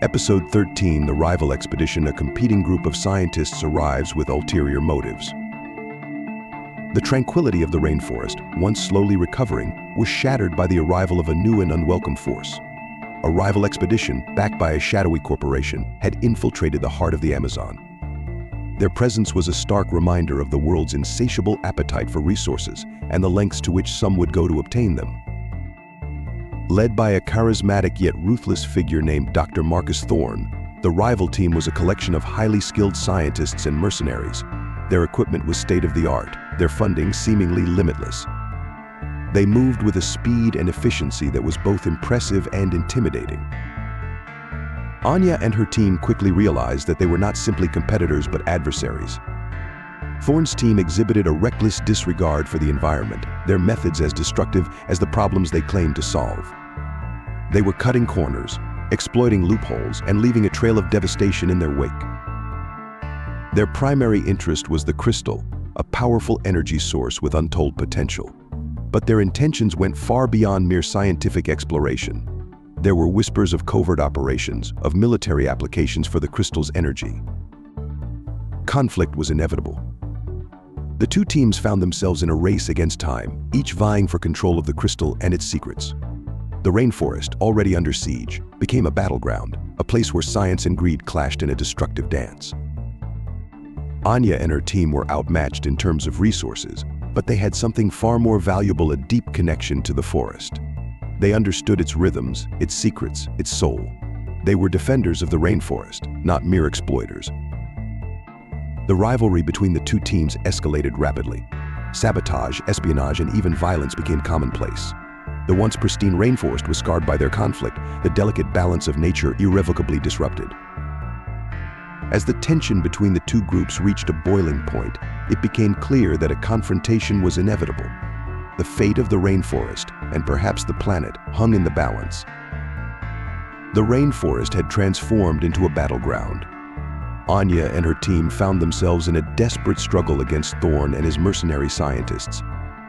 Episode 13, The Rival Expedition. A competing group of scientists arrives with ulterior motives. The tranquility of the rainforest, once slowly recovering, was shattered by the arrival of a new and unwelcome force. A rival expedition, backed by a shadowy corporation, had infiltrated the heart of the Amazon. Their presence was a stark reminder of the world's insatiable appetite for resources and the lengths to which some would go to obtain them. Led by a charismatic yet ruthless figure named Dr. Marcus Thorne, the rival team was a collection of highly skilled scientists and mercenaries. Their equipment was state-of-the-art, their funding seemingly limitless. They moved with a speed and efficiency that was both impressive and intimidating. Anya and her team quickly realized that they were not simply competitors but adversaries. Thorne's team exhibited a reckless disregard for the environment, their methods as destructive as the problems they claimed to solve. They were cutting corners, exploiting loopholes, and leaving a trail of devastation in their wake. Their primary interest was the crystal, a powerful energy source with untold potential. But their intentions went far beyond mere scientific exploration. There were whispers of covert operations, of military applications for the crystal's energy. Conflict was inevitable. The two teams found themselves in a race against time, each vying for control of the crystal and its secrets. The rainforest, already under siege, became a battleground, a place where science and greed clashed in a destructive dance. Anya and her team were outmatched in terms of resources, but they had something far more valuable: a deep connection to the forest. They understood its rhythms, its secrets, its soul. They were defenders of the rainforest, not mere exploiters. The rivalry between the two teams escalated rapidly. Sabotage, espionage, and even violence became commonplace. The once pristine rainforest was scarred by their conflict, the delicate balance of nature irrevocably disrupted. As the tension between the two groups reached a boiling point, it became clear that a confrontation was inevitable. The fate of the rainforest, and perhaps the planet, hung in the balance. The rainforest had transformed into a battleground. Anya and her team found themselves in a desperate struggle against Thorne and his mercenary scientists.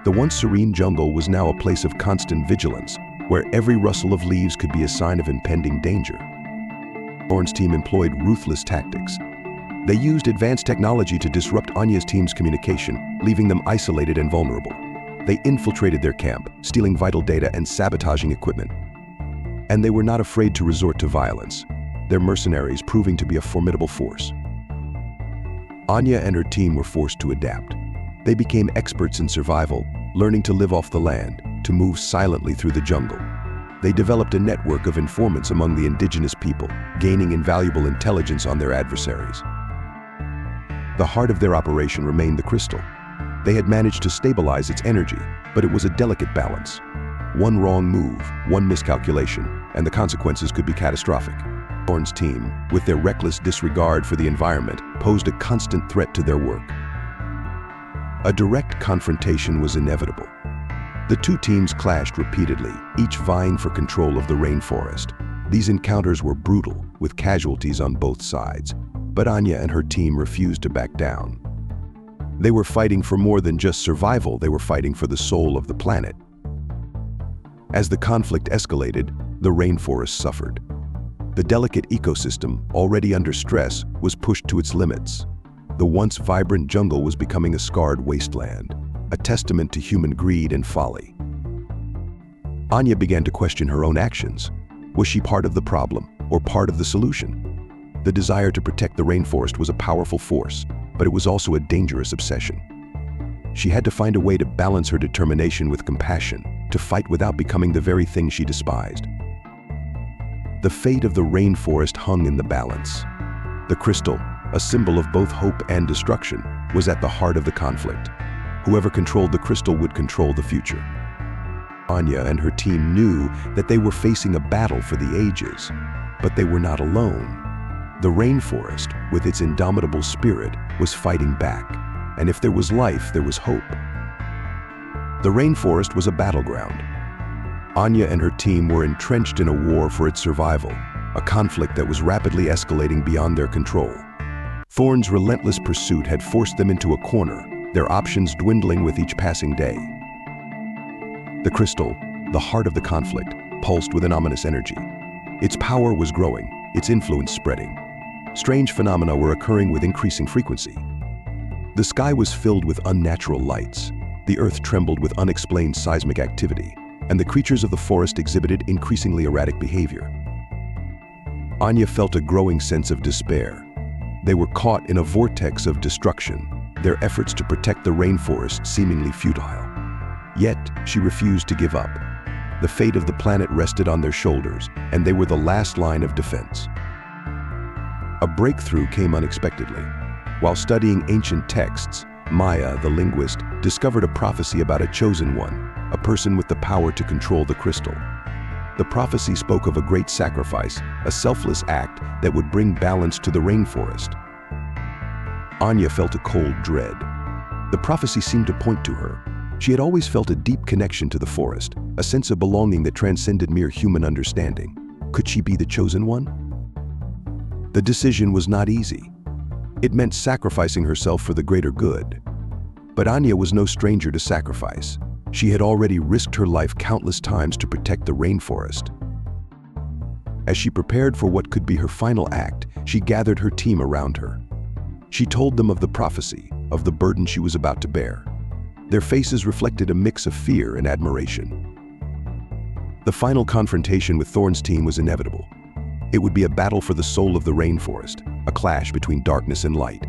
The once serene jungle was now a place of constant vigilance, where every rustle of leaves could be a sign of impending danger. Thorne's team employed ruthless tactics. They used advanced technology to disrupt Anya's team's communication, leaving them isolated and vulnerable. They infiltrated their camp, stealing vital data and sabotaging equipment. And they were not afraid to resort to violence, their mercenaries proving to be a formidable force. Anya and her team were forced to adapt. They became experts in survival, learning to live off the land, to move silently through the jungle. They developed a network of informants among the indigenous people, gaining invaluable intelligence on their adversaries. The heart of their operation remained the crystal. They had managed to stabilize its energy, but it was a delicate balance. One wrong move, one miscalculation, and the consequences could be catastrophic. Thorne's team, with their reckless disregard for the environment, posed a constant threat to their work. A direct confrontation was inevitable. The two teams clashed repeatedly, each vying for control of the rainforest. These encounters were brutal, with casualties on both sides, but Anya and her team refused to back down. They were fighting for more than just survival, they were fighting for the soul of the planet. As the conflict escalated, the rainforest suffered. The delicate ecosystem, already under stress, was pushed to its limits. The once vibrant jungle was becoming a scarred wasteland, a testament to human greed and folly. Anya began to question her own actions. Was she part of the problem or part of the solution? The desire to protect the rainforest was a powerful force, but it was also a dangerous obsession. She had to find a way to balance her determination with compassion, to fight without becoming the very thing she despised. The fate of the rainforest hung in the balance. The crystal, a symbol of both hope and destruction, was at the heart of the conflict. Whoever controlled the crystal would control the future. Anya and her team knew that they were facing a battle for the ages, but they were not alone. The rainforest, with its indomitable spirit, was fighting back, and if there was life, there was hope. The rainforest was a battleground. Anya and her team were entrenched in a war for its survival, a conflict that was rapidly escalating beyond their control. Thorne's relentless pursuit had forced them into a corner, their options dwindling with each passing day. The crystal, the heart of the conflict, pulsed with an ominous energy. Its power was growing, its influence spreading. Strange phenomena were occurring with increasing frequency. The sky was filled with unnatural lights. The earth trembled with unexplained seismic activity, and the creatures of the forest exhibited increasingly erratic behavior. Anya felt a growing sense of despair. They were caught in a vortex of destruction, their efforts to protect the rainforest seemingly futile. Yet, she refused to give up. The fate of the planet rested on their shoulders, and they were the last line of defense. A breakthrough came unexpectedly. While studying ancient texts, Maya, the linguist, discovered a prophecy about a chosen one, a person with the power to control the crystal. The prophecy spoke of a great sacrifice, a selfless act that would bring balance to the rainforest. Anya felt a cold dread. The prophecy seemed to point to her. She had always felt a deep connection to the forest, a sense of belonging that transcended mere human understanding. Could she be the chosen one? The decision was not easy. It meant sacrificing herself for the greater good. But Anya was no stranger to sacrifice. She had already risked her life countless times to protect the rainforest. As she prepared for what could be her final act, she gathered her team around her. She told them of the prophecy, of the burden she was about to bear. Their faces reflected a mix of fear and admiration. The final confrontation with Thorn's team was inevitable. It would be a battle for the soul of the rainforest, a clash between darkness and light.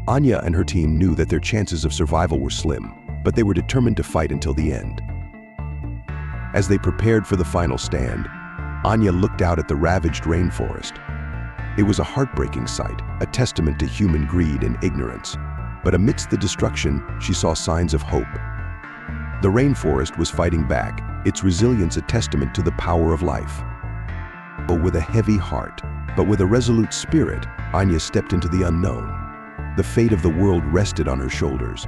Anya and her team knew that their chances of survival were slim, but they were determined to fight until the end. As they prepared for the final stand, Anya looked out at the ravaged rainforest. It was a heartbreaking sight, a testament to human greed and ignorance. But amidst the destruction, she saw signs of hope. The rainforest was fighting back, its resilience a testament to the power of life. With a heavy heart, but with a resolute spirit, Anya stepped into the unknown. The fate of the world rested on her shoulders.